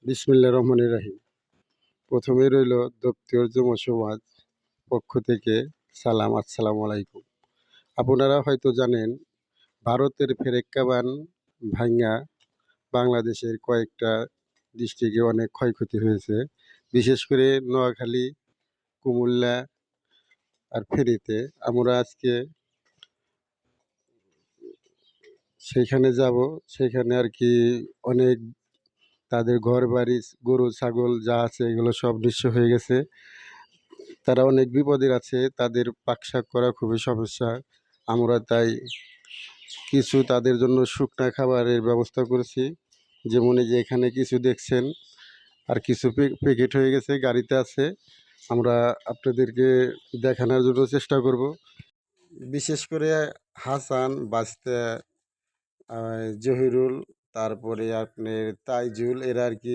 বিসমিল্লাহির রহমানির রহিম। প্রথমেই রইল দপ্তর যুব সমাজ পক্ষ থেকে সালাম, আসসালামু আলাইকুম। আপনারা হয়তো জানেন, ভারতের ফেরেক্কা বাঁধ ভাঙা বাংলাদেশের কয়েকটা ডিস্ট্রিক্টে অনেক ক্ষয়ক্ষতি হয়েছে। বিশেষ করে নোয়াখালী, কুমিল্লা আর ফেনীতে। আমরা আজকে সেইখানে যাব। সেখানে আর কি অনেক তাদের ঘরবাড়ি, গরু ছাগল যা আছে এগুলো সব নিঃস্ব হয়ে গেছে। তারা অনেক বিপদের আছে, তাদের পাকশাক করা খুবই সমস্যা। আমরা তাই কিছু তাদের জন্য শুকনা খাবারের ব্যবস্থা করেছি। যেমন এই যে এখানে কিছু দেখছেন, আর কিছু প্যাকেট হয়ে গেছে, গাড়িতে আছে। আমরা আপনাদেরকে দেখানোর জন্য চেষ্টা করব। বিশেষ করে হাসান, বাস্তা, জহিরুল, তারপরে আপনার তাইজুল, এরা আর কি